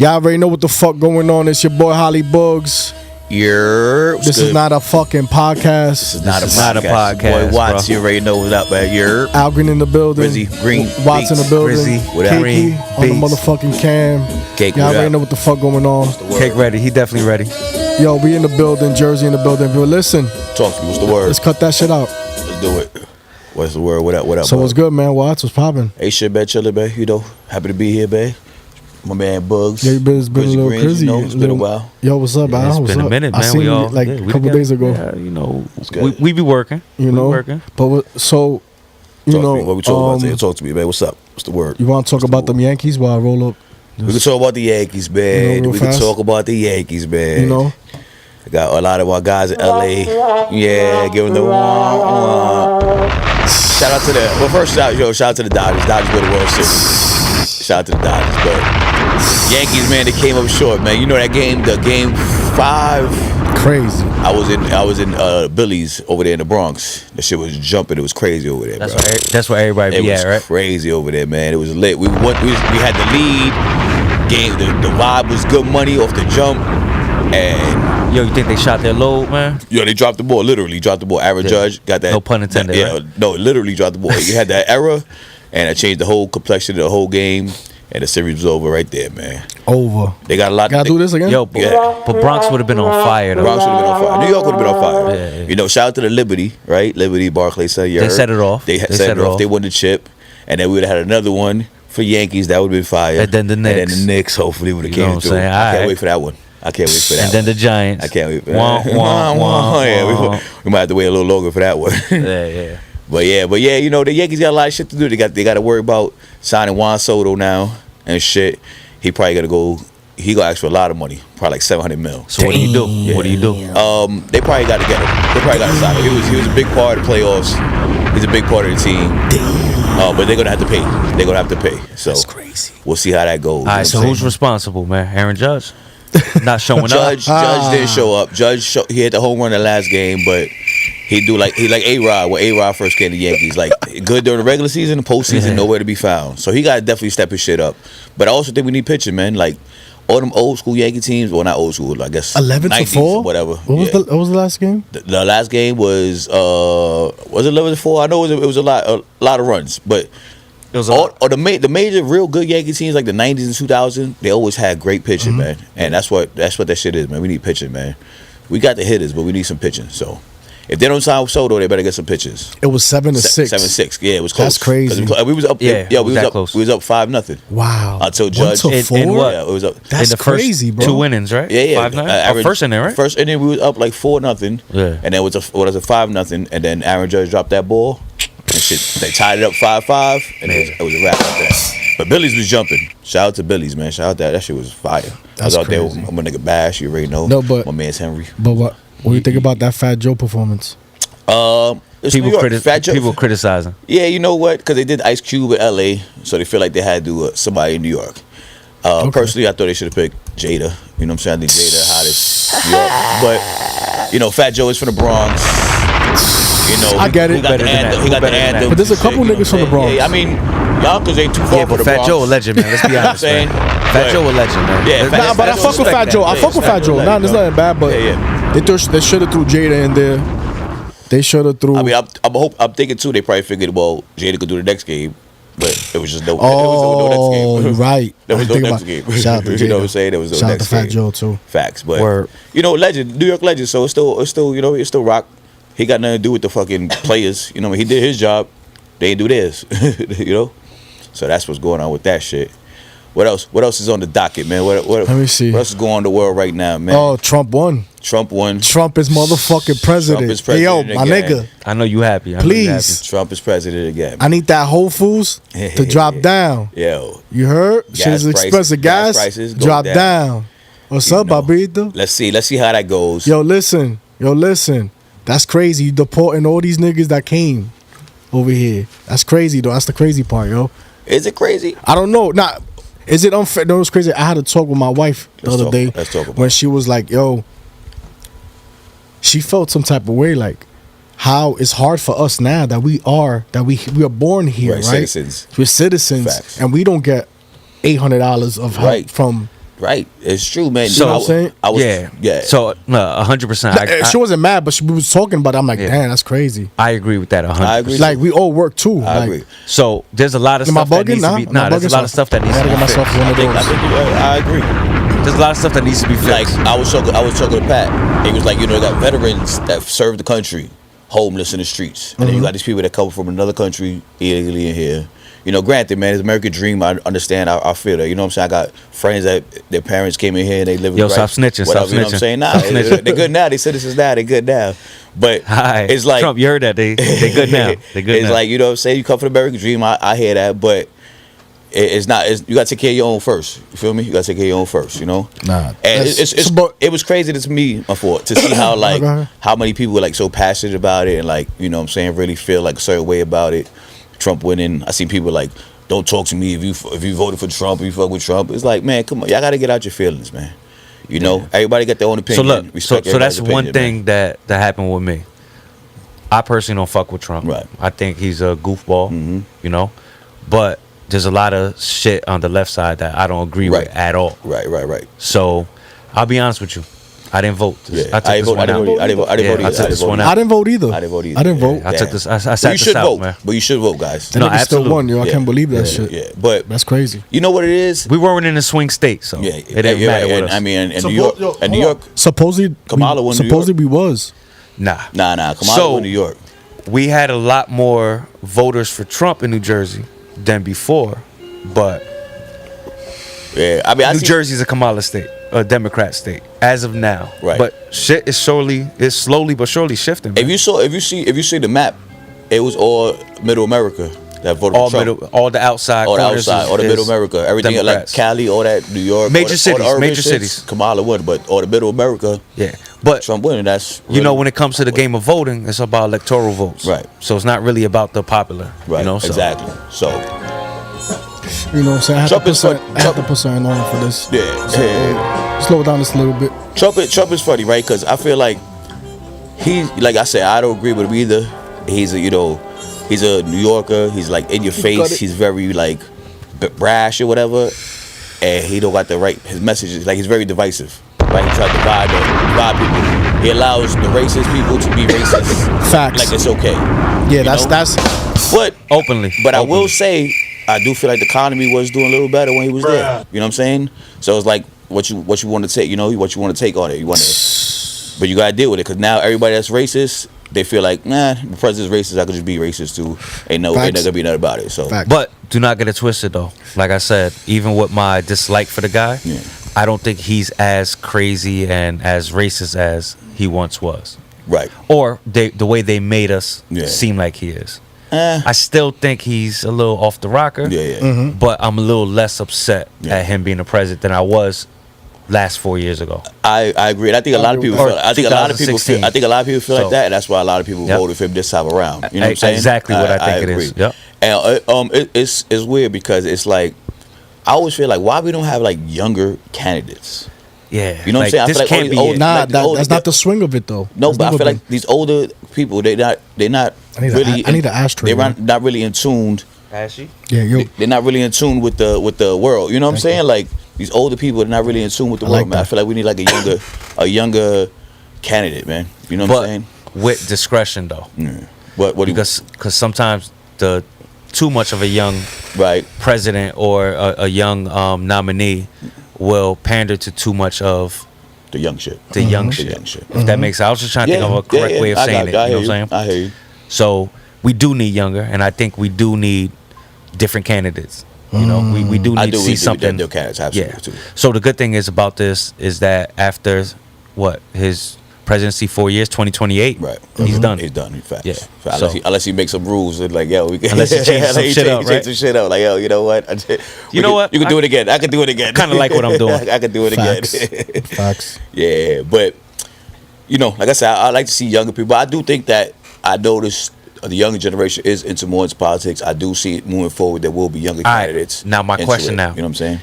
Y'all already know what the fuck going on. It's your boy HollyBoogz. This is not a fucking podcast. This is not a podcast. Boy, Wattz, you already know what's up, man. GrizzyGreen in the building. GrizzyGreen. Wattz in the building. Kiki on the motherfucking cam. Cake, y'all already know what the fuck going on. Cake ready. He definitely ready. Yo, we in the building. Jersey in the building. But listen. Talk to me. What's the word? Let's cut that shit out. Let's do it. What's the word? What up? So what's good, man? Wattz, what's popping? Hey, shit, man. Chillin', man. You know, happy to be here, man. My man Bugs. Yeah, it's been a little crazy. You know, it's been a while. Yo, what's up, man? It's been a minute, man. I seen you like a couple days ago. Yeah, you know, we be working. You know, but what we talking about? Talk to me, man. What's up? What's the word? You want to talk about them Yankees while I roll up? We can talk about the Yankees, man. We can talk about the Yankees, man. You know, I got a lot of our guys in LA. Yeah, give them the wah. Shout out to first shout out to the Dodgers. Dodgers win the World Series. Shout out to the Dodgers, but Yankees, man, they came up short, man. You know that game, the game 5. Crazy. I was in Billy's over there in the Bronx. The shit was jumping. It was crazy over there. That's where everybody be at, right? It was crazy over there, man. It was lit. We had the lead. Game. The vibe was good money off the jump. And yo, you think they shot their load, man? Yo, they dropped the ball. Literally dropped the ball. Aaron Judge got that. No pun intended. Right? No, literally dropped the ball. You had that error, and it changed the whole complexion of the whole game. And the series was over right there, man. Over. They got a lot. Gotta do this again? Yo, but Bronx would have been on fire, though. Bronx would have been on fire. New York would have been on fire. Yeah. You know, shout out to the Liberty, right? Liberty, Barclays. They set it off. They set it off. They won the chip. And then we would have had another one for Yankees. That would have been fire. And then the Knicks. Hopefully, would have came through. I can't wait for that one. And then the Giants. I can't wait for that. Yeah, we might have to wait a little longer for that one. Yeah. But yeah, you know, the Yankees got a lot of shit to do. They got to worry about signing Juan Soto now and shit. He probably got to go. He gonna ask for a lot of money, probably like $700 million. So what do you do? Yeah. What do you do? They probably got to get him. They probably got to sign him. He was a big part of the playoffs. He's a big part of the team. But they're gonna have to pay. They're gonna have to pay. So that's crazy. We'll see how that goes. All right. So who's responsible, man? Aaron Judge not showing up. Judge didn't show up. He hit the home run in the last game, but he like A-Rod when A-Rod first came to the Yankees. Like good during the regular season, the postseason, nowhere to be found. So he got to definitely step his shit up. But I also think we need pitching, man. Like all them old school Yankee teams. Well, not old school. I guess 11-4, whatever. What was the last game? The last game was it 11-4? I know it was a lot of runs, but. It was the major real good Yankee teams like the 90s and 2000s, they always had great pitching, man. And that's what that shit is, man. We need pitching, man. We got the hitters, but we need some pitching. So if they don't sign Soto, they better get some pitches. It was 7-6. 7-6. Yeah, it was close. That's crazy. We was up. We was up. Close. We was up 5-0. Wow. Until Judge. 1-4? Yeah, it was up. That's in the crazy, first bro. 2 innings, right? Yeah. 5-9. First inning, right? First inning we was up like 4-0. Yeah. And then it was a 5-0. And then Aaron Judge dropped that ball. And shit, they tied it up 5-5, and it was a wrap like that. But Billy's was jumping. Shout out to Billy's, man. Shout out that shit was fire. I was out there with my nigga Bash. You already know. No, but my man's Henry. But what do you think about that Fat Joe performance? People criticizing. Yeah, you know what? Because they did Ice Cube in LA, so they feel like they had to do somebody in New York. Personally, I thought they should have picked Jada. You know what I'm saying? I think Jada hottest New York. But you know, Fat Joe is from the Bronx. You know, I get it. He got the anthem. But there's a couple niggas from the Bronx. Yeah, I mean, Yonkers ain't too far from the Bronx. Fat Joe a legend, man. Let's be honest, man. Fat Joe a legend, man. Yeah, but I fuck with Fat Joe. I fuck with Fat Joe. Nah, there's nothing bad, but they should have threw Jada in there. They should have threw. I mean, I'm thinking too. They probably figured, well, Jada could do the next game, but it was just no. Oh, there was no next game. You're right. There was no next game. Shout out to Jada. You know what I'm saying? There was no shout next out to game. Fat Joe too. Facts, but you know, legend, New York legend. So it's still, you know, it's still rock. He got nothing to do with the fucking players. You know, he did his job. They ain't do theirs. You know, so that's what's going on with that shit. What else? What else is on the docket, man? What Let me see. What else is going on in the world right now, man? Oh, Trump won. Trump is motherfucking president. Trump is president hey, yo, again. my nigga. I know you happy. Please. Trump is president again. I need that Whole Foods to drop down. Yo. You heard? Shit's expensive. Gas prices drop down. What's up, Babito? Let's see how that goes. Yo, listen. That's crazy. You deporting all these niggas that came over here. That's crazy, though. That's the crazy part, yo. Is it crazy? I don't know. Is it unfair? No, it's crazy. I had to talk with my wife the other day when she was like, yo, she felt some type of way, like how it's hard for us now that we are born here, right? Citizens. We're citizens. Facts. And we don't get $800 of help from Right, it's true, man. So, you know what I'm saying? I was, yeah. So, no, 100%. She wasn't mad, but we was talking about it. I'm like, damn, that's crazy. I agree with that 100%. I agree. Like, we all work too. I agree. So, there's a lot of stuff that needs to be... Nah, there's a lot of stuff that needs to be fixed. I agree. There's a lot of stuff that needs to be fixed. Like, I was talking to Pat. He was like, you know, they got veterans that serve the country, homeless in the streets. And then you got these people that come from another country illegally in here. You know, granted, man, it's the American dream. I understand. I feel that. You know what I'm saying? I got friends that their parents came in here and they live Yo, stop snitching. Stop snitching. You know what I'm saying? Nah, they're good now. They citizens now. They're good now. But it's like... Trump, you heard that. They good now. They good now. It's like, you know what I'm saying? You come from the American dream. I hear that. But it's not... you got to take care of your own first. You feel me? You got to take care of your own first, you know? Nah. And it was crazy to me, to see how, like, how many people were, like, so passionate about it and, like, you know what I'm saying, really feel, like, a certain way about it. Trump winning. I see people, like... Don't talk to me if you voted for Trump, if you fuck with Trump. It's like, man, come on, y'all gotta get out your feelings, man. You know, everybody got their own opinion. So look, so that's one thing that happened with me. I personally don't fuck with Trump. Right. I think he's a goofball. You know, but there's a lot of shit on the left side that I don't agree with at all. Right. So I'll be honest with you. I didn't vote. I didn't vote either. I didn't vote either. I took this. I sat this out, man. But you should vote, guys. No, absolutely. Still won, yo. I can't believe that shit. Yeah, but that's crazy. You know what it is? We weren't in a swing state, so it didn't matter with us. I mean, in New York, supposedly Kamala won. Supposedly we was. Nah. Kamala won New York. We had a lot more voters for Trump in New Jersey than before, but I mean, New Jersey's a Kamala state. A Democrat state as of now, right? But shit is slowly but surely shifting. Man. If you see the map, it was all Middle America that voted for Trump. All the outside, all the Middle America, everything Democrats. Like Cali, all that New York, major cities. Kamala won, but all the Middle America, but Trump winning. That's really, you know, when it comes to the game of voting, it's about electoral votes, right? So it's not really about the popular, right? You know, exactly. So. You know what I'm saying? I have to put something on for this. Slow down just a little bit. Trump is funny, right? Because I feel like like I said, I don't agree with him either. He's a New Yorker. He's like in your face. He's very like brash or whatever. And he don't got his messages, like he's very divisive. Right? He tries to divide people. He allows the racist people to be racist. Facts. Like it's okay. Yeah, that's but openly. But I will say, I do feel like the economy was doing a little better when he was there. You know what I'm saying? So it's like what you want to take, you know, what you want to take on it. But you gotta deal with it because now everybody that's racist, they feel like, nah, the president's racist. I could just be racist too. Ain't gonna be nothing about it. So, but do not get it twisted though. Like I said, even with my dislike for the guy, I don't think he's as crazy and as racist as he once was. Right. Or the way they made us seem like he is. I still think he's a little off the rocker. But I'm a little less upset at him being a president than I was last 4 years ago. I agree. And I think a lot of people feel. I think a lot of people feel like that, and that's why a lot of people voted for him this time around. You know what I'm saying? Exactly what I think it is. Yep. And it's weird because it's like I always feel like why we don't have like younger candidates. Yeah, you know what I'm saying? I feel like that's not the swing of it though. No, but I feel like these older people, they're not really. I need an ashtray. They're not really in tune. Ashy? Yeah, they're not really in tune with the world. You know what I'm saying? Like these older people are not really in tune with the world, man. I feel like we need like a younger candidate, man. You know what I'm saying? With discretion though. Because sometimes the too much of a young president or a young nominee will pander to too much of the young shit. If that makes sense. I was just trying to think of a correct way of saying it. You know what I'm saying? I hear you. So we do need younger, and I think we do need different candidates. You know, we do need to see something. Candidates, absolutely. So the good thing is about this is that after his presidency 4 years, 2028, he's done. He's done. In fact, Unless he makes some rules and like, yo, we can. Unless he changes some shit up, right? Some shit up, like, yo, you know what? You can do it again. I can do it again. Kind of like what I'm doing. I can do it again. Facts. Yeah, but you know, like I said, I like to see younger people. I do think that I noticed the younger generation is into more into politics. I do see it moving forward. There will be younger candidates. Now, my question now, you know what I'm saying?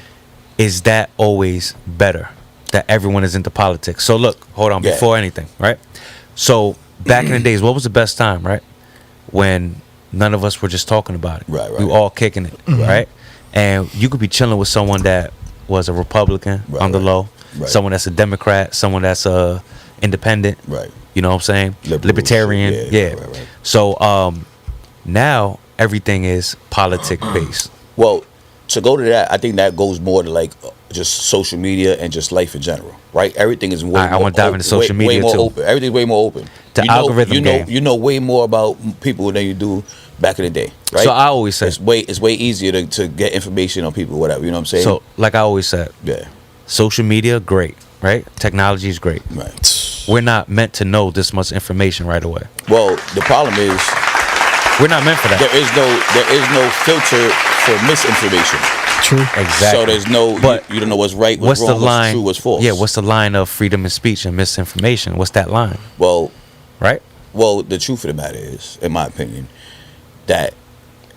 Is that always better? That everyone is into politics. So look, hold on, before anything, right? So back in the days, what was the best time, right? When none of us were just talking about it. Right. We were all kicking it, right? And you could be chilling with someone that was a Republican on the low, someone that's a Democrat, someone that's a independent. Right. You know what I'm saying? Liberals, libertarian. Yeah. Right. So now everything is politic based. Well, to go to that, I think that goes more to like just social media and just life in general, right? Everything is way more. I want to dive into social media way more too. Open. Everything's way more open. The algorithm game. You know way more about people than you do back in the day, right? So I always say it's way easier to get information on people, whatever. You know what I'm saying? So like I always said, social media great, right? Technology is great, right? We're not meant to know this much information right away. Well, the problem is we're not meant for that. There is no filter for misinformation. True. Exactly. So there's no, but you don't know what's right, what's wrong, what's true, what's false. Yeah, what's the line of freedom of speech and misinformation? What's that line? Well, right? Well, the truth of the matter is, in my opinion, that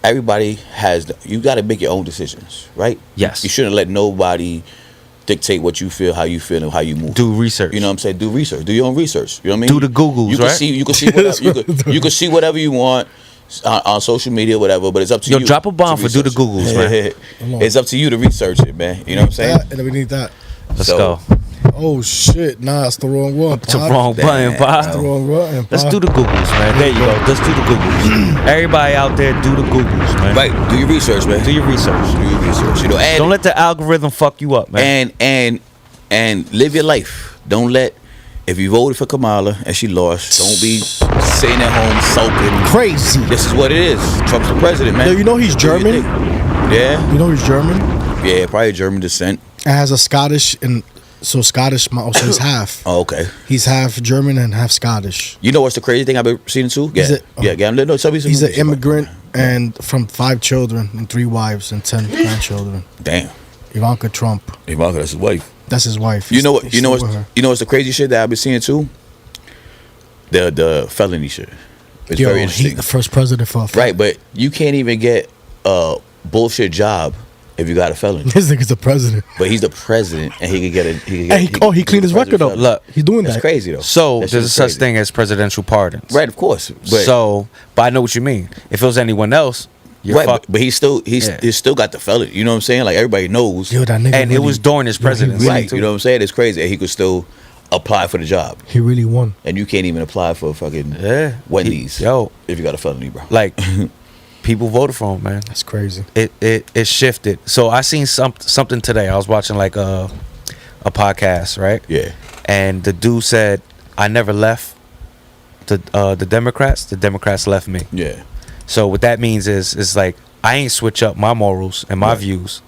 everybody has, you got to make your own decisions, right? Yes. You shouldn't let nobody dictate what you feel, how you feel, and how you move. Do research. You know what I'm saying? Do research. Do your own research. You know what I mean? Do the Googles, you can see whatever, you can see whatever you want on social media, whatever, but it's up to you. Yo, drop a bomb for do the Googles, man. It's up to you to research it, man. You know what I'm saying? And we need that. Let's go. Oh shit! Nah, it's the wrong one. It's the wrong button, Bob. It's the wrong button. Let's do the Googles, man. There you go. Let's do the Googles. Everybody out there, do the Googles, man. Right. Do your research, man. Do your research. Do your research. You know, and don't let the algorithm fuck you up, man. And live your life. Don't let, if you voted for Kamala and she lost, don't be sitting at home sulking. Crazy. This is what it is. Trump's the president, man. Yo, you know he's German? Yeah. You know he's German? Yeah, probably German descent. It has a Scottish and so Scottish. So he's half. Oh, okay. He's half German and half Scottish. You know what's the crazy thing I've been seeing too? Yeah. No, tell me something. He's an immigrant and from 5 children and 3 wives and 10 grandchildren. Damn. Ivanka Trump. Ivanka, that's his wife. That's his wife. You know what? You know what's the crazy shit that I've been seeing too? The felony shit. It's very interesting. He's the first president for a felony. Right, but you can't even get a bullshit job if you got a felony. This nigga's the president. But he's the president, and he could get a. He cleaned his record up. Look, he's doing that's that. Crazy though. So there's such thing as presidential pardons. Right, of course. But I know what you mean. If it was anyone else. Right, but he's still got the felony. You know what I'm saying? Like everybody knows. Yo, that nigga and it was during his presidency. Right. You know what I'm saying? It's crazy. And he could still apply for the job. He really won. And you can't even apply for fucking Wendy's. If you got a felony, bro. Like people voted for him, man. That's crazy. It shifted. So I seen something today. I was watching like a podcast, right? Yeah. And the dude said, "I never left the Democrats. The Democrats left me." Yeah. So what that means is it's like I ain't switch up my morals and my views.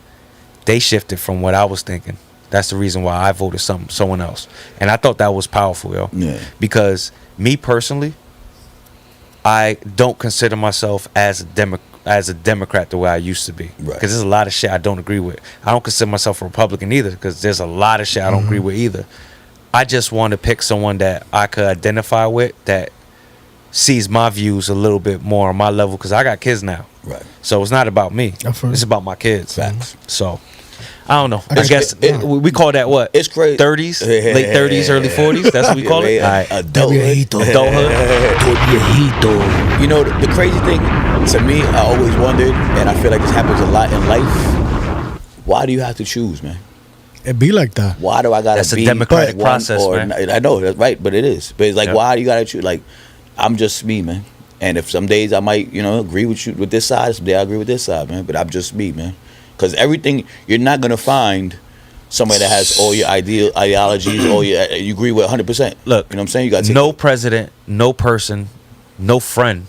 They shifted from what I was thinking. That's the reason why I voted someone else. And I thought that was powerful, yo. Yeah. Because me personally, I don't consider myself as a Democrat the way I used to be. Right. Because there's a lot of shit I don't agree with. I don't consider myself a Republican either because there's a lot of shit I don't agree with either. I just want to pick someone that I could identify with that sees my views a little bit more on my level because I got kids now. Right. So it's not about me. It's about my kids. Facts. So I don't know. I guess we call that what? It's crazy. 30s, late 30s, early 40s. That's what we call it. Adulthood. Adulthood. You know, the crazy thing to me, I always wondered, and I feel like this happens a lot in life. Why do you have to choose, man? It be like that. Why do I gotta That's be a democratic process, man. I know that's right, but it is. But it's like, why do you gotta choose? Like, I'm just me, man. And if some days I might, agree with you with this side, some days I agree with this side, man. But I'm just me, man. Because everything, you're not gonna find somebody that has all your ideologies, you agree with 100%. Look, you know what I'm saying? You got no president, no person, no friend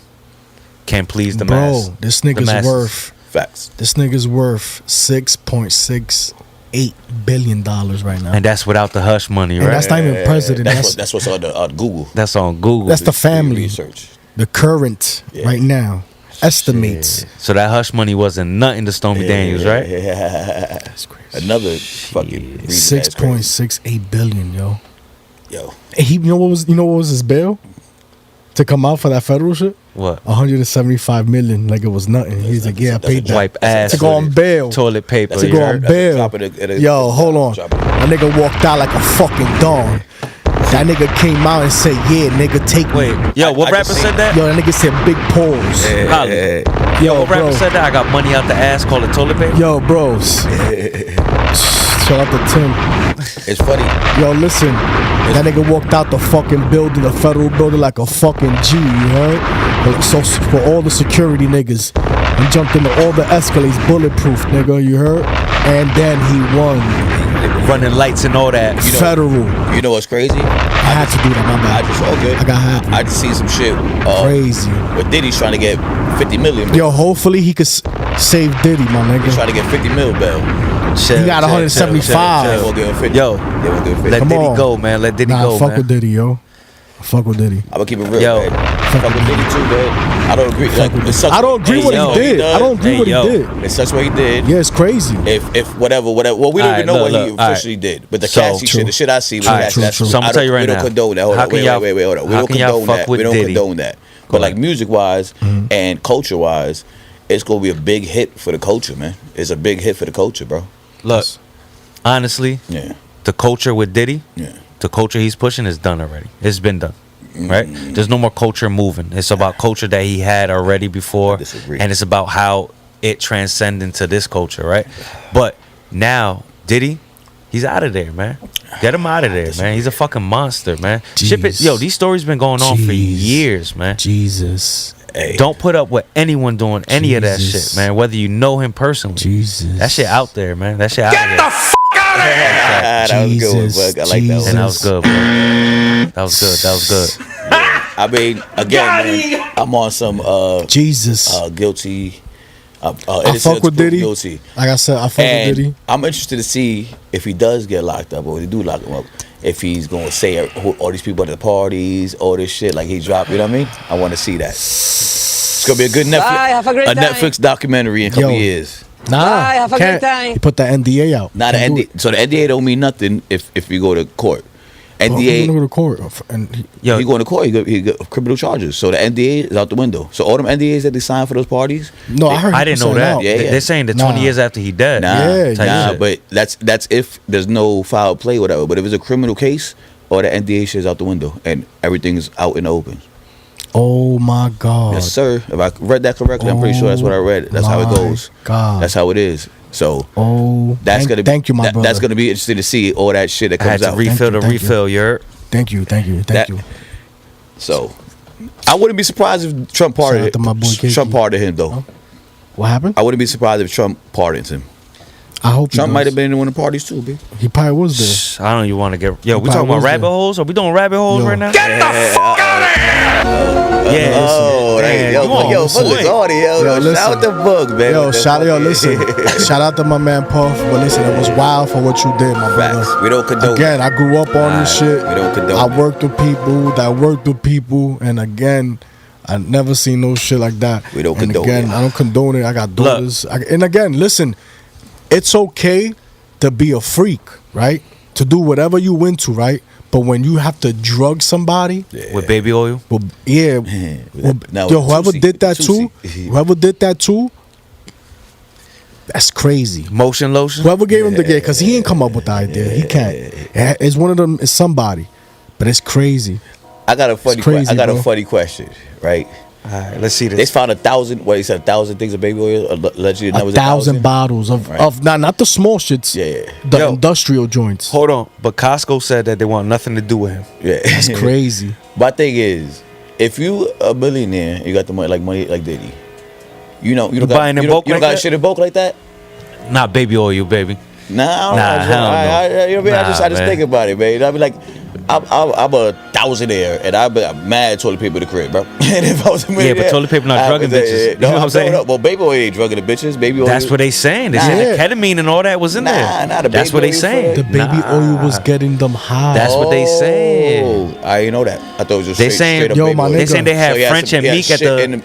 can please the mass. Bro, this nigga's worth facts. This nigga's worth $6.68 billion right now, and that's without the hush money, right? And that's not even president. That's what's on Google. That's on Google. That's the family research. The current right now estimates. Shit. So that hush money wasn't nothing to Stormy Daniels, right? Yeah, that's crazy. Another fucking $6.68 billion, yo. Yo, and you know what was his bail to come out for that federal shit? What? $175 million, like it was nothing. He's like, yeah, I paid that. Wipe ass to go on bail. Toilet paper. To go on bail. Yo, hold on. That nigga walked out like a fucking dog. That nigga came out and said, yeah, nigga, take me. Wait, yo, what rapper said that? Yo, that nigga said big pause. Yo, what rapper said that? I got money out the ass, call it toilet paper? Yo, bros. Shout out to Tim. It's funny. Yo, listen. That nigga walked out the fucking building, the federal building, like a fucking G, you heard? So for all the security niggas, he jumped into all the escalates, bulletproof, nigga, you heard? And then he won. Running lights and all that. Federal. You know what's crazy? I had to do that, my bad. I got happy. I just seen some shit. Crazy. But Diddy's trying to get 50 million. Yo, hopefully he could save Diddy, my nigga. He's trying to get 50 mil bail. He got 175. They won't give him 50. Yo, they won't give him 50. let Diddy go, man. Let Diddy go, fuck man. with Diddy, yo. Fuck with Diddy. I'm gonna keep it real, Yo. man. Fuck with Diddy too, man. I don't agree. Like, it sucks. I don't agree what he did. I don't agree what he did. It sucks what he did. Yeah, it's crazy. If whatever. Well, we don't even know what he officially did. But the Cassie shit, the shit I see, So I'm gonna tell you right we now. don't condone that. Hold on, wait, hold on. We don't condone that. We don't condone that. But like music-wise and culture-wise, it's gonna be a big hit for the culture, man. It's a big hit for the culture, bro. Look, honestly, the culture with Diddy, the culture he's pushing is done already. It's been done. Right? There's no more culture moving. It's about culture that he had already before. And it's about how it transcends into this culture, right? But now, Diddy, he's out of there, man. Get him out of there, man. He's a fucking monster, man. Ship it. Yo, these stories been going on for years, man. Jesus. Hey. Don't put up with anyone doing any of that shit, man. Whether you know him personally. Jesus. That shit out there, man. That shit out there. Get the fuck out of here! That was good, bug. I like that one. And that was good, bro. That was good. That was good. I mean, again, man, I'm on some Jesus. Guilty. I fuck with Diddy. Guilty. Like I said, I fuck with Diddy. I'm interested to see if he does get locked up, or when they do lock him up, if he's gonna say all these people at the parties, all this shit, like he dropped. You know what I mean? I want to see that. It's gonna be a good Netflix documentary in a couple years. Nah, have a good time. He put that NDA out. Not the NDA. So the NDA don't mean nothing if you go to court. NDA. Go to court, and he going to court. He got criminal charges. So the NDA is out the window. So all them NDAs that they signed for those parties. No, I didn't know that. They're saying that 20 years after he dead. Nah. But that's if there's no foul play, or whatever. But if it's a criminal case, all the NDA shit is out the window, and everything's out in the open. Oh my God. Yes, sir. If I read that correctly, I'm pretty sure that's what I read. That's how it goes. God. That's how it is. So that's gonna be, thank you, my brother. That's gonna be interesting to see all that shit that comes out. Refill the refill, you. Thank you. So I wouldn't be surprised if Trump pardoned him though. Huh? What happened? I wouldn't be surprised if Trump pardons him. I hope Trump might have been in one of the parties too, B. He probably was there. I don't even want to get. Yo, we talking about rabbit holes? Are we doing rabbit holes right now? Get the fuck out of here! Shout out to Bugs, man. Shout out to my man Puff. But listen, it was wild for what you did, my brother. We don't condone. Again, I grew up on this shit. We don't condone. I worked with people, and again, I never seen no shit like that. We don't condone. Again, I don't condone it. I got daughters. And again, listen, it's okay to be a freak, right? To do whatever you into, right? But when you have to drug somebody with baby oil, whoever did that too, that's crazy. Motion lotion. Whoever gave him the gig, because he ain't come up with the idea. He can't. It's one of them. It's somebody, but it's crazy. I got a funny question, right? All right, let's see this. They found 1,000. What, he said 1,000 things of baby oil. Allegedly, 1,000 bottles of not the small shits. The industrial joints. Hold on, but Costco said that they want nothing to do with him. Yeah, that's crazy. My thing is, if you a millionaire, you got the money like Diddy. You don't got shit in bulk like that. Not baby oil, baby. I just think about it, man. I be like, I'm a thousandaire, and I'm mad toilet paper in the crib, bro. And if I was a millionaire, but toilet paper not drugging bitches. You know what I'm saying? Well, baby oil ain't drugging the bitches. Baby oil. That's what they saying. They said the ketamine and all that was in there. That's what they saying. The baby oil was getting them high. That's what they saying. I didn't know that. I thought it was just they saying. Yo, my nigga. They saying they had French and Meek at the.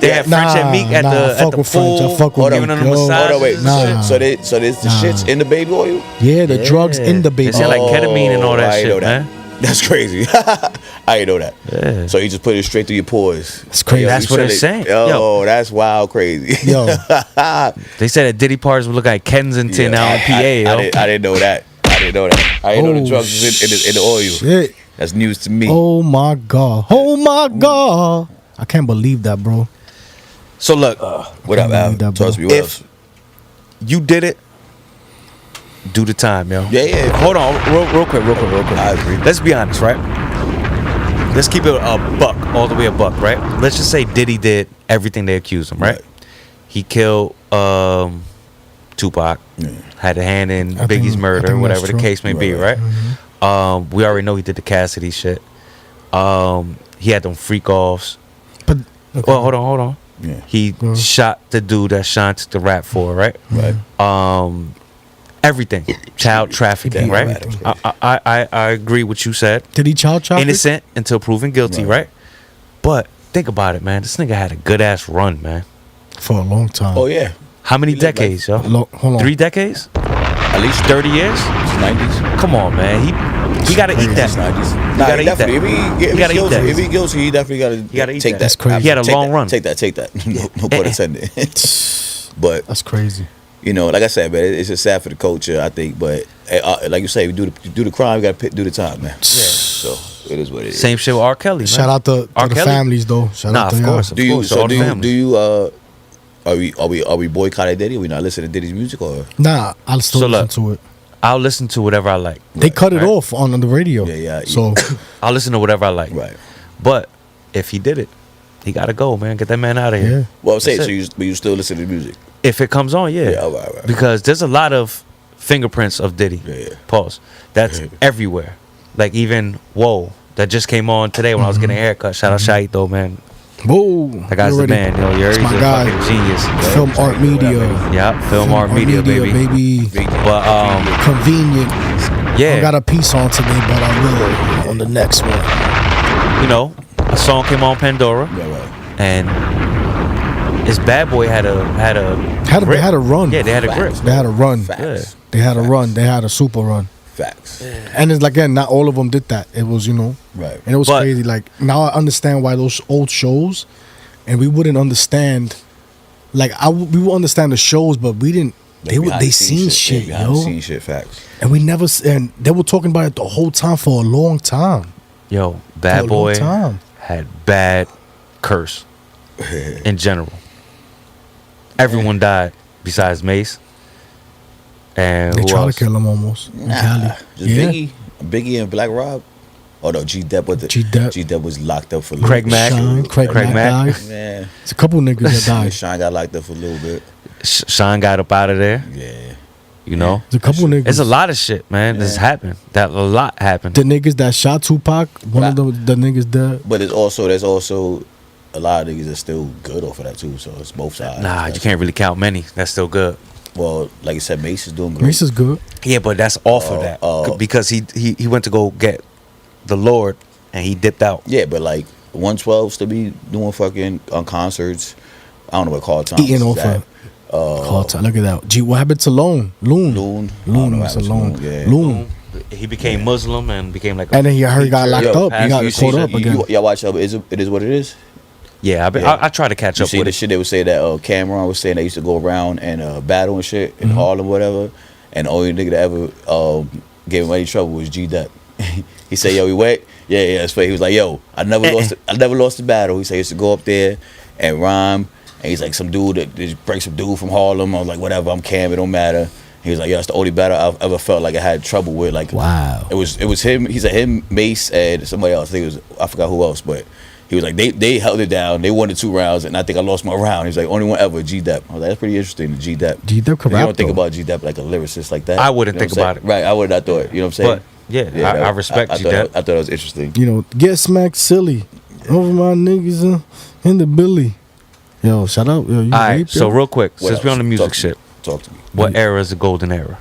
They had French and Meek at the pool. Giving them a massage. Hold on, wait. So there's the shits in the baby oil. Yeah, the drugs in the baby. They say like ketamine and all that shit, man. That's crazy. I didn't know that. Yeah. So you just put it straight through your pores. It's crazy. That's what they're saying. Yo, that's wild crazy. Yo. They said that Diddy parties would look like Kensington out in PA. I didn't know that. I didn't know the drugs was in the oil. Shit. That's news to me. Oh my God. I can't believe that, bro. So look, what up, Al? Talk to me. What else? You did it, Do the time, yo. Yeah. Hold on, real quick. I agree. Let's be honest, right? Let's keep it a buck, all the way a buck, right? Let's just say Diddy did everything they accused him, right? He killed Tupac, had a hand in Biggie's murder, whatever the case may be, right? Mm-hmm. We already know he did the Cassidy shit. He had them freak offs. But well, hold on. Yeah. He shot the dude that Sean took the rap for, right? Right. Everything, child trafficking, right? I agree with what you said. Did he child traffic? Innocent until proven guilty, right? But think about it, man. This nigga had a good ass run, man. For a long time. Oh yeah. How many decades, yo? Hold on. 3 decades? At least 30 years? 90s. Come on, man. He gotta eat that. 90s. He gotta eat that. He gotta eat that. If he guilty, he definitely gotta eat take that. That's crazy. He had a long run. Take that. No pun intended. But that's crazy. You know, like I said, man, it's just sad for the culture, I think. But like you say, we do the crime, we gotta do the time, man. Yeah. So it is what it is. Same shit with R. Kelly. Man. Shout out to the families, though. Shout out to of course. Do you are we boycotting Diddy? Are we not listening to Diddy's music or? Nah, I'll still listen to it. I'll listen to whatever I like. They cut it off on the radio. Yeah. So I'll listen to whatever I like. Right. But if he did it, he gotta go, man. Get that man out of here. Yeah. Well, I'm saying, so you still listen to music? If it comes on, yeah. Yeah, right. Because there's a lot of fingerprints of Diddy. Yeah. Pause. That's everywhere. Like even Whoa, that just came on today when I was getting a haircut. Shout out Shahid though, man. Whoa. That guy's the man, yo. He's a fucking genius. Film art media. Yeah, film art media, baby. But convenient. Yeah. I got a piece on today, but I will on the next one. You know, a song came on Pandora. Yeah, right. And his Bad Boy had a run. Yeah, they had a grip. They had a run. Facts. They had a run. They had a super run. Facts. And it's like, again, not all of them did that. It was, right. And it was crazy. Like now I understand why those old shows, and we wouldn't understand. Like we would understand the shows, but we didn't. They seen shit, yo. Seen shit, facts. And we never. And they were talking about it the whole time for a long time. Yo, Bad Boy had bad curse in general. Everyone died besides Mace. And they who tried else? to kill him almost. Nah, just Biggie and Black Rob. Oh no, G-Dep was locked up for a little Craig bit. Mack. Craig Mack died. Man, it's a couple niggas that died. Sean got locked up for a little bit. Sean got up out of there. Yeah. You know? There's a couple niggas. It's a lot of shit, man. This happened. A lot happened. The niggas that shot Tupac, one of the niggas dead. But there's also a lot of niggas that's still good off of that too. So it's both sides. Nah, you can't really count many. That's still good. Well, like you said, Mace is doing good. Mace is good. Yeah, but that's off of that. Because he went to go get the Lord and he dipped out. Yeah, but like 112 still be doing fucking on concerts. I don't know what called time. Eating off of call time. Look at that. Gee, what happened to Loon? Loon was a Loon. Yeah. Loon. He became Muslim and became like. And then he got locked up. He got caught up again. Y'all watch It Is What It Is? Yeah, I try to catch up with it. The shit they would say that Cameron was saying they used to go around and battle and shit in Harlem, whatever. And the only nigga that ever gave him any trouble was G-Dep. He said, "Yo, he wet." Yeah. That's funny. He was like, "Yo, I never lost the battle." He said he used to go up there and rhyme. And he's like some dude that just breaks some dude from Harlem. I was like, whatever, I'm Cam, it don't matter. He was like, yo, that's the only battle I've ever felt like I had trouble with. Like, wow. It was him. He said him, Mace, and somebody else. I forgot who else, but he was like, they held it down. They won the 2 rounds, and I think I lost my round. He was like, only one ever, G-Dep. I was like, that's pretty interesting, G-Dep. G-Dep could rap, you don't think about G-Dep like a lyricist like that. I wouldn't think about it. Right, I would not thought. You know what I'm saying? But yeah, I respect G-Dep. I thought it was interesting. Get smacked silly over my niggas in the Billy. Yo, shout out. Yo, all right, so real quick, since we're on the music talk to me. What era is the golden era?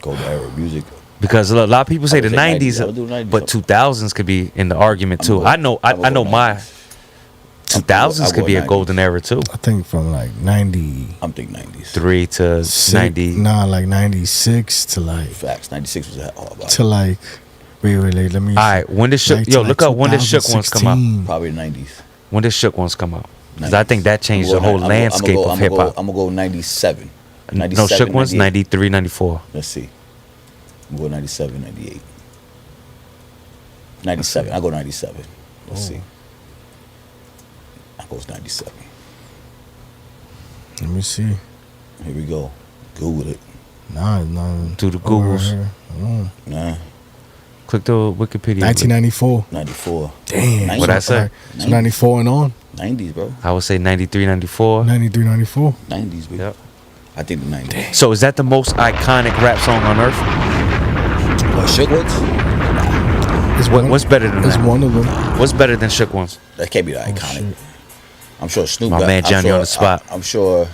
Golden era music. Because a lot of people say the 90s, but 2000s could be in the argument too. I know my 2000s could be a golden era too. I think from like 90. I'm thinking 90s. 3 to 90. Nah, like 96 to like. Facts. 96 was hard. To like. Wait, let me. All right, when did Shook? Yo, look up when did Shook ones come out? Probably the 90s. When did Shook ones come out? Because I think that changed the whole landscape of hip hop. I'm gonna go 97. No, Shook ones 93, 94. Let's see. I'm going 97, 98. 97. I go 97. Let's see. I goes 97. Let me see. Here we go. Google it. Nah. Do the Googles. Nah. Click the Wikipedia. 1994. 94. Damn. What'd I say? So 94 and on. 90s, bro. I would say 93, 94. 93, 94. 90s, bro. Yep. I think the 90s. So is that the most iconic rap song on earth? What, Shook Ones? What's better than It's that? one of them. What's better than Shook Ones? That can't be the iconic. Shit. I'm sure Snoop. My man Johnny on the spot. I'm sure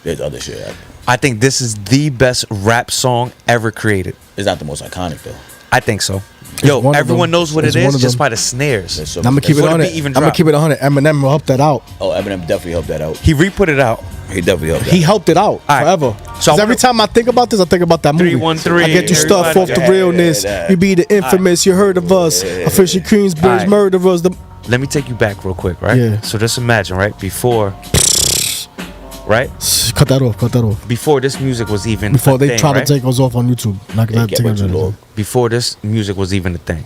there's other shit. I think this is the best rap song ever created. It's not the most iconic though. I think so. Yo, one of everyone them. knows what It's it one is of just them. by the snares. There's so I'm gonna much- keep it Before on the it. beat even I'm gonna dropped. keep it 100. Eminem helped that out. Oh, Eminem definitely helped that out. He re-put it out. He definitely helped that. He helped it out right. forever. So So every time I think about this, I think about that movie. 313, I get your stuff off everybody- the realness. Yeah. You be the infamous. You heard of us. Official Queensbridge Alright. murderers. The Let me take you back real quick, right? Yeah. So just imagine, right? Before, right? cut that off. Cut that off. Before this music was even Before a they thing, try right? to take us off on YouTube. Not Yeah, that get take what you it love. Before this music was even a thing.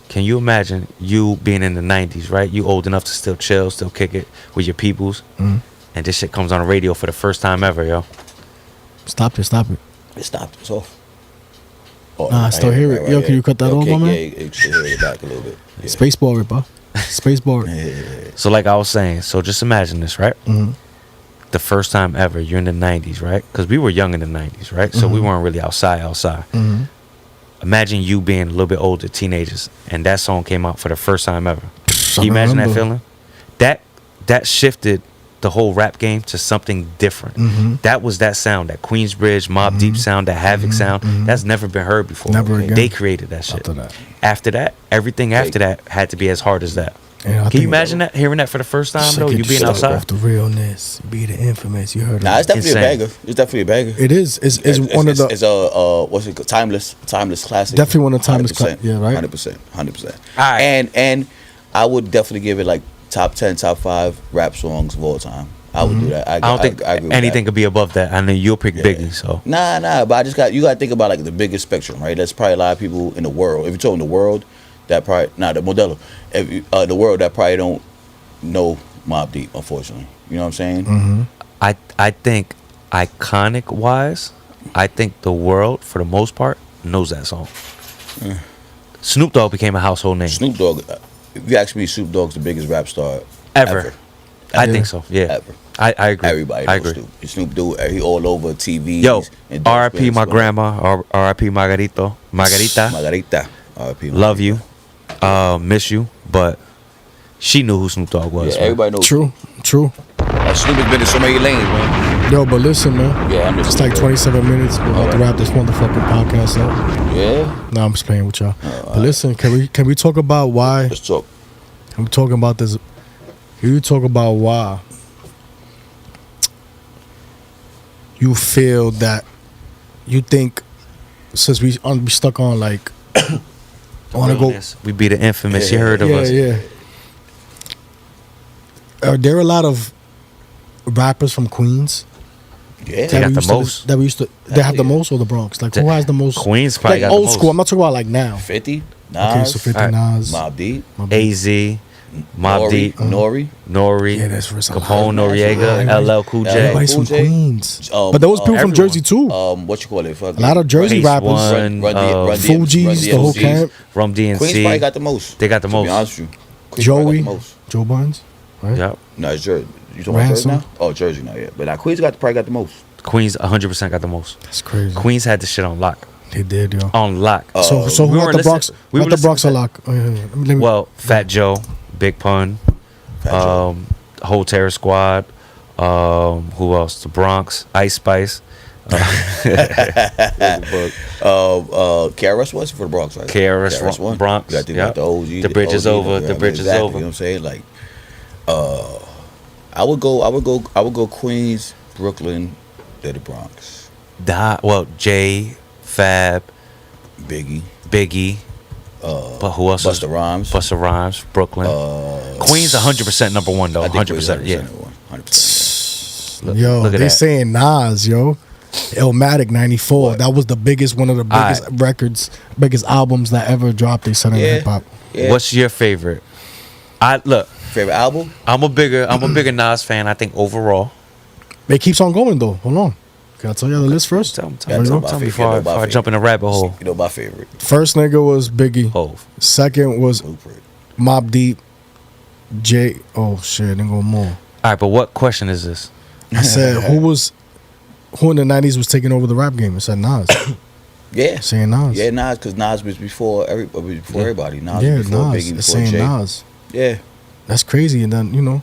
Can you imagine you being in the 90s, right? You old enough to still chill, still kick it with your peoples, and this shit comes on the radio for the first time ever, yo. Stop it. Stop it. It stopped. It's off. Oh, Nah, I still hear it. Yo, can you cut that off, my man? Yeah, you still hear it back a little bit. Yeah. Spaceball it, bro. Spaceball it. So like I was saying, so just imagine this, right? The first time ever, you're in the 90s, right? Because we were young in the 90s, right? So we weren't really outside. Imagine you being a little bit older, teenagers, and that song came out for the first time ever. Can you imagine that feeling? That shifted the whole rap game to something different. That was that sound, that Queensbridge, Mobb Deep sound, that Havoc sound. That's never been heard before. Never again. They created that shit. After that. After that, everything after that had to be as hard as that. Yeah, I Can think- you imagine that, hearing that for the first time, Just though? get You being your stuff outside? off the realness. Be the infamous. You heard Nah, of it's it. definitely Insane. a banger. It's definitely a banger. It is. It's one of the. It's a what's it called? Timeless classic. Definitely one of the timeless 100%. yeah, right? 100%. Alright. And I would definitely give it like top 10, top 5 rap songs of all time. I would do that. I don't think I agree with anything that. could be above that. I know you'll pick Biggie, so. Nah, but you got to think about like the biggest spectrum, right? There's probably a lot of people in the world. If you're talking the world, that probably the Modelo. If you, the world that probably don't know Mobb Deep, unfortunately. You know what I'm saying? I think iconic wise, I think the world for the most part knows that song. Snoop Dogg became a household name. Snoop Dogg. If you ask me, Snoop Dogg's the biggest rap star Ever. I think so. Yeah. Ever. I agree. Everybody I knows agree. Snoop Dogg. He all over TV. Yo, R.I.P. my grandma. R.I.P. Margarita. Margarita. R.I.P. Love you. Miss you. But she knew who Snoop Dogg was. Yeah, man. everybody knows. True. Snoop has been in so many lanes, man. Yo, but listen, man. Yeah, I'm It's like 27 minutes. We're about to wrap this motherfucking podcast up. Yeah. No, I'm just playing with y'all. But listen, can we talk about why? Let's talk. I'm talking about this. You talk about why you feel that you think since we stuck on like I want to go. Realness. We be the infamous. You Yeah. heard of us. Yeah. Are there a lot of rappers from Queens? Yeah. They got we the used to- most. That we used to. They have the Yeah. most or the Bronx? Like who has the most? Queens probably like got the old most. school. I'm not talking about like now. 50. Nas. Okay, so 50 Alright. Nas. Mobb Deep. AZ, Mobb Deep, Nori. Nori, Yeah, that's for some. Capone, Noriega, Everybody- LL Cool J, Everybody's from Cool J. Queens. But there was people from everyone. Jersey too. What you call it? A lot of Jersey Pace rappers. One, Fugees, the whole camp. Rum Queens probably DNC. got the most. They got the To most. be honest with you. Queens probably Joey, got the most. Joe Barnes. Right? Yep. No, it's Jersey. You talking about Jersey Ransom. now? Oh, Jersey now, yeah. But now Queens probably got the most. Queens 100% got the most. That's crazy. Queens had the shit on lock. They did, yo. On lock. So we who were got the Bronx? listening- we Who were got the Bronx a listening lock? Oh, yeah, yeah. Let me- Well, Fat Joe, Big Pun, Fat Joe. Whole Terror Squad, who else? The Bronx, Ice Spice, KRS was for the Bronx, right? KRS one. Bronx, You got to yep. about the OG. The Bridge is OG, Over, The Bridge is exactly, Over. You know what I'm saying? Like, I would go Queens, Brooklyn, then the Bronx. Jay, Fab, Biggie, but who else? Busta Rhymes. Busta Rhymes, Brooklyn. Queens 100% number one though. I think 100%. Yeah. 100%. Yo, look at they that. saying Nas, yo. Illmatic 94. That was the biggest, one of the biggest records, biggest albums that ever dropped. They said in Yeah. hip hop. Yeah. What's your favorite? Favorite album? I'm a bigger Nas fan. I think overall. It keeps on going though. Hold on. Can I tell you the list first? Tell me before I jump in the rabbit hole. You know my favorite. First nigga was Biggie. Hove. Second was Mobb Deep. Oh shit, then go more. All right, but what question is this? I said who in the 90s was taking over the rap game? I said Nas. Yeah. Saying Nas. Yeah, Nas, because Nas was before everybody. Nas yeah, was before Nas. Biggie, before saying Jay. Nas. Yeah. That's crazy. And then,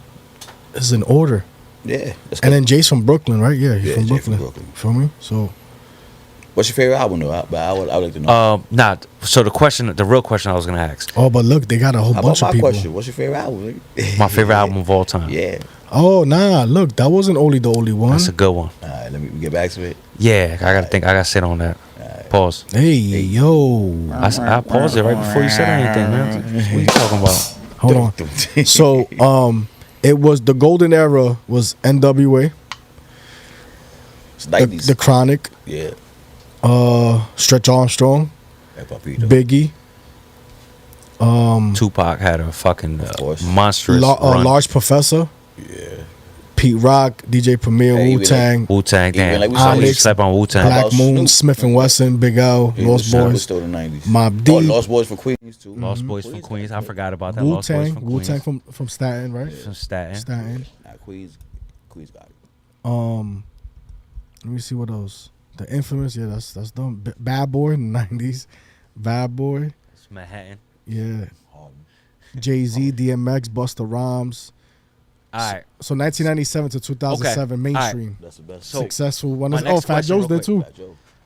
it's in order. Yeah. And then Jay's from Brooklyn, right? Yeah, he's from Jay Brooklyn. from Brooklyn. Feel me? So. What's your favorite album, though? I would like to know. So the real question I was gonna ask. Oh, but look, they got a whole bunch of people. Question? What's your favorite album? My favorite album of all time. Yeah. Oh, nah, look, that wasn't only the only one. That's a good one. All right, let me get back to it. Yeah, I gotta think. I gotta sit on that. Right. Pause. Hey, yo. I paused it right before you said anything, man. What are you talking about? Hold on. So, it was the golden era was NWA. The Chronic. Yeah. Stretch Armstrong. Biggie. Tupac had a fucking monstrous run. Large Professor. Yeah. Pete Rock, DJ Premier, Wu-Tang. Wu-Tang, damn. Onyx, slept on Wu-Tang. Black Moon, Smith & Wesson, Big L, Lost Boys. Still the 90s. Mobb Deep. Lost Boys from Queens, too. Lost Boys from Queens. I forgot about that. Wu-Tang from Staten, right? From Staten. Nah, Queens got it. Let me see what else. The Infamous, yeah, that's done. Bad Boy in the 90s. Bad Boy. It's Manhattan. Yeah. Jay-Z, DMX, Busta Rhymes. All right. So 1997 to 2007, mainstream. Right. That's the best. Successful one. Fat Joe's there too.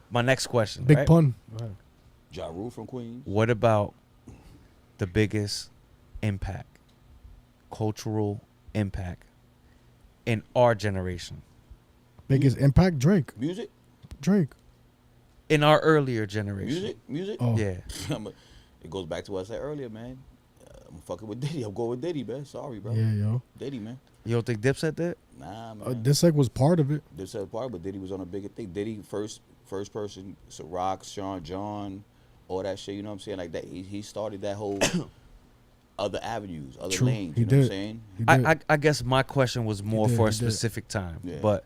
My next question. Big pun. Ja Rule from Queens. What about the biggest impact, cultural impact in our generation? Biggest impact? Drake. Music? Drake. In our earlier generation. Music? Oh. Yeah. It goes back to what I said earlier, man. I'm fucking with Diddy. I'm going with Diddy, man. Sorry, bro. Yeah, yo. Diddy, man. You don't think Dipset did? Nah, man. Dipset was part of it. Dipset was part, but Diddy was on a bigger thing. Diddy first person, so Rock, Sean, John, all that shit. You know what I'm saying? Like that. He started that whole other avenues, other lanes. You know what I'm saying? I guess my question was more for a specific time, but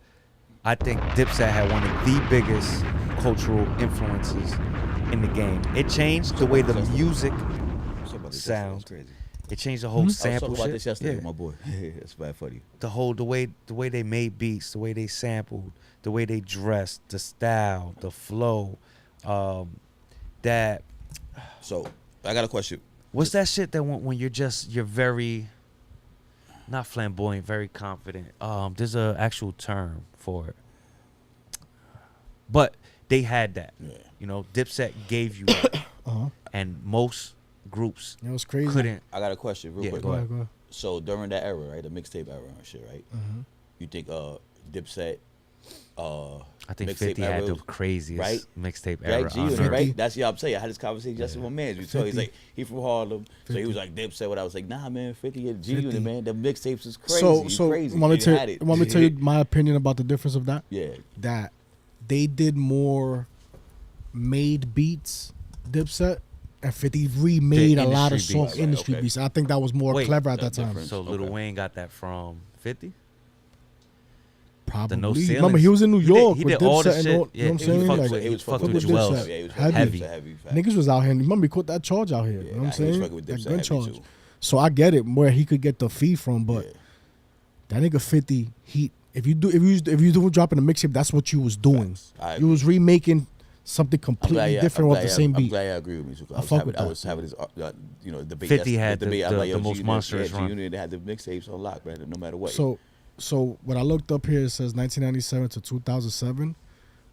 I think Dipset had one of the biggest cultural influences in the game. It changed the way the music sound. It changed the whole sample I was talking about shit. this yesterday with my boy. That's bad funny. The way they made beats, the way they sampled, the way they dressed, the style, the flow, that. So I got a question. What's that shit that when you're very not flamboyant, very confident? There's a actual term for it. But they had that. Yeah. You know, Dipset gave you that. And most groups crazy. Couldn't. I got a question real quick. Go ahead. So during that era, right, the mixtape era and shit, right? You think Dipset I think 50 had the craziest mixtape era. Right? That's what I'm saying. I had this conversation just with my man. He's like, he from Harlem. 50. So he was like, Dipset. What I was like, nah, man, 50 and G Unit, man. The mixtapes is crazy. So crazy. Want me to tell you my opinion about the difference of that? Yeah. That they did more made beats, Dipset, and 50 remade a lot of industry beats. I think that was more clever at that time. So Lil Wayne got that from 50? Probably. No ceilings. Remember, he was in New York with all Dipset and all, you know what I'm saying? He was fucking with with Wells. Heavy. Niggas was out here. Remember, he caught that charge out here. You know what I'm saying? That gun charge. So I get it, where he could get the fee from, but that nigga 50, if you do dropping a mixtape, that's what you was doing. You was remaking something completely different with the same beat. I'm glad I agree with me too. I was having this, debate. 50 had the most monstrous run. Unit had the mixtapes on lock, man, no matter what. So what I looked up here, it says 1997 to 2007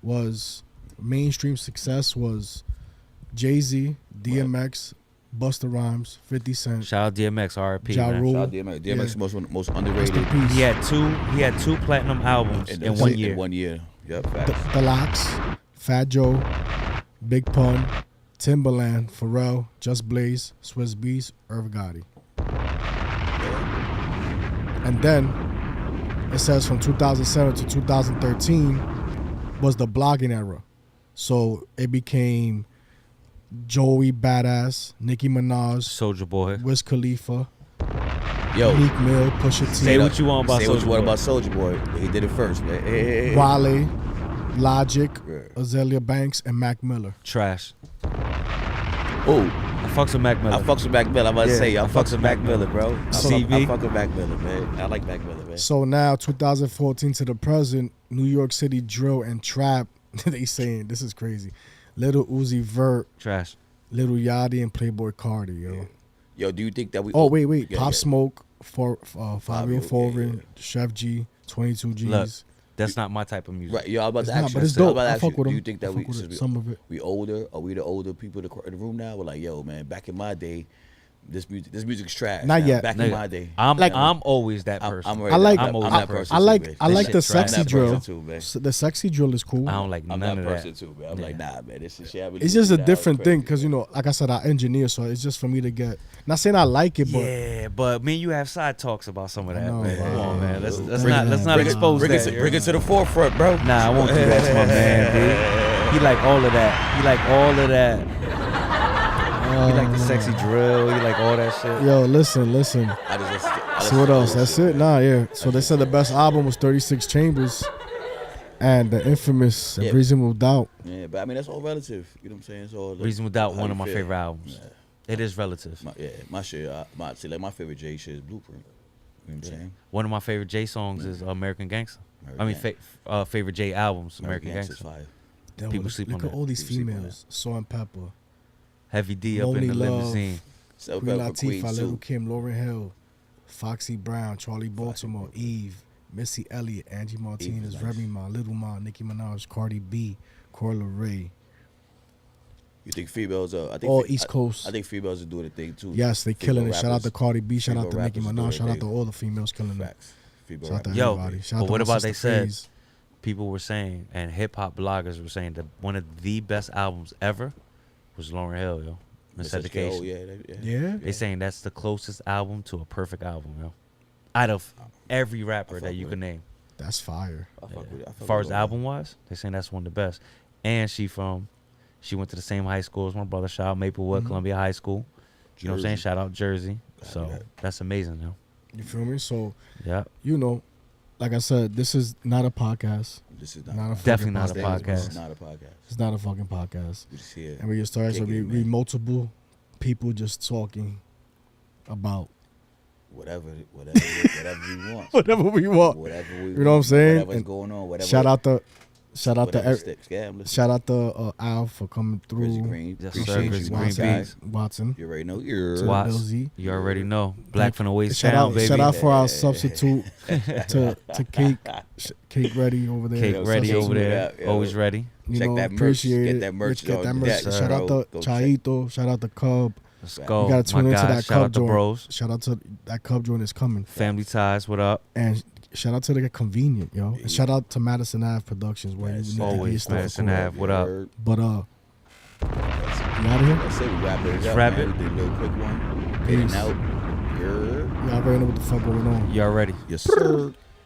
was mainstream success was Jay-Z, DMX, Busta Rhymes, 50 Cent. Shout out DMX, R.I.P. Ja Rule. Shout out DMX. DMX most underrated. He had two platinum albums in 1 year. In 1 year. Yep. The Lox, Fat Joe, Big Pun, Timbaland, Pharrell, Just Blaze, Swizz Beatz, Irv Gotti. And then it says from 2007 to 2013 was the blogging era. So it became Joey Badass, Nicki Minaj, Soulja Boy, Wiz Khalifa, Yo, Meek Mill, Pusha T. Say what you want about Soulja Boy. Soulja Boy. He did it first, man. Wale, Logic, Azalea Banks, and Mac Miller. Trash. Oh, I fucks with Mac Miller. I fucks with Mac Miller. I'm about to say, I fucks with Mac Miller, bro. I CV. fuck with Mac Miller, man. I like Mac Miller, man. So now, 2014 to the present, New York City drill and trap. They saying this is crazy. Little Uzi Vert, Trash. Little Yachty, and Playboy Cardi, yo. Yeah. Yo, do you think that we? Oh wait, Yeah, Pop yeah. Smoke, Fabio Foreign, yeah. Chef G, 22 G's. Look, that's not my type of music. Right, yo, I'm about It's to not, ask but you. it's dope. I'm about to I ask fuck you, with do you them. think that I we, fuck with since some of it. we older? Are we the older people in the room now? We're like, yo, man, back in my day, this music's trash. Not now. yet. Back Nigga, in my day, I'm always that I'm person. already I like I'm always that that person. I too, like man. I like shit the trash. sexy I'm that drill. person too, man. The sexy drill is cool. I don't like I'm none that of person that. too, man. I'm like, nah, man, this is shit. I've been It's doing just a now. different It's crazy, thing because, man. like I said, I engineer, so it's just for me to get. Not saying I like it, but Yeah, but me and you have side talks about some of that, know, man. bro. Come on, man. Let's Bring not it- expose bring that. it, bring it to the forefront, bro. Nah, I won't do that to my man, dude. He like all of that. He like all of that. He like the sexy drill. He like all that shit. yo, listen. I just So what else? That's it. Nah, yeah. So they said the best album was 36 Chambers, and the infamous Yeah. Reasonable Doubt. Yeah, but I mean that's all relative. You know what I'm saying? It's all like, Reason Without, how one you of my feel. favorite albums. Yeah. It is relative. My shit. See, like my favorite J shit is Blueprint. You know what I'm saying? One of my favorite J songs is American Gangster. American I mean, favorite J albums, American Gangsta's Gangster. fire. Yo, People look, sleep look on at that. all these People sleep on females. Salt and Pepper, Heavy D up Lonely in the Love, limousine. So Queen Pepper, Queen Latifah, Little too. Kim, Lauryn Hill, Foxy Brown, Charlie Baltimore, Eve, Missy Elliott, Angie Martinez, nice. Remy Ma, Little Ma, Nicki Minaj, Cardi B, Corla Ray. You think females are? I think All East Coast. I think females are doing the thing too. Yes, they killing it. Shout out to Cardi B. Shout out female to Nicki rappers Minaj. doing Shout out to their all the females killing it. Facts. Female Shout out to rappers. Yo, everybody. Shout but out to what my about they sister said? FaZe. People were saying, and hip hop bloggers were saying that one of the best albums ever was Lauryn Hill, yo. Miseducation. Oh yeah. Yeah. They saying that's the closest album to a perfect album, yo. Out of every rapper fuck that you with can name. That's fire. I fuck with it. I fuck As far with as it. album wise, they saying that's one of the best. And she went to the same high school as my brother. Shout out Maplewood, Columbia High School. You know what I'm saying? Jersey. Shout out Jersey. Gotta So do that. that's amazing, yo. You feel me? So, Yeah. you know, like I said, this is not a podcast. This is not, Not a fucking Definitely not a podcast. podcast. It's not a podcast. It's not a fucking podcast. We just here. And we just started, so Kicking we it, man. multiple people just talking about Whatever we want. whatever we want. Whatever we. You know what I'm saying? Whatever's And going on. Whatever. Shout out to whatever sticks. Yeah, I'm listening. shout out to Al for coming through. GrizzyGreen. Yes, Appreciate sir. you, GrizzyGreen my beats. guy. Watson. You already know. To Watts. Lil Z. You already know. Black from the waist Shout down, out, baby. shout out for our Yeah. substitute to Cake, Cake Ready over there. Cake ready Substitute over there. Yeah. Always ready. You Check know, that merch. appreciate Get it. that merch Get that on merch. deck, Shout out bro. to Go check. Chaito. Shout out to Cub. Let's You go. You gotta tune My into guy. that Shout Cub out to joint. bros. Shout out to that Cub joint is coming. Family ties. What up? And shout out to the Convenient, yo. And shout out to Madison Ave Productions where you need to get your Always stuff Madison cool. Ave. What up? But you out of here? Let's say we wrap it up. wrap man. it. We did a little quick one. In and Peace. out. Yeah. Y'all already know what the fuck going on. You already? Yes, sir.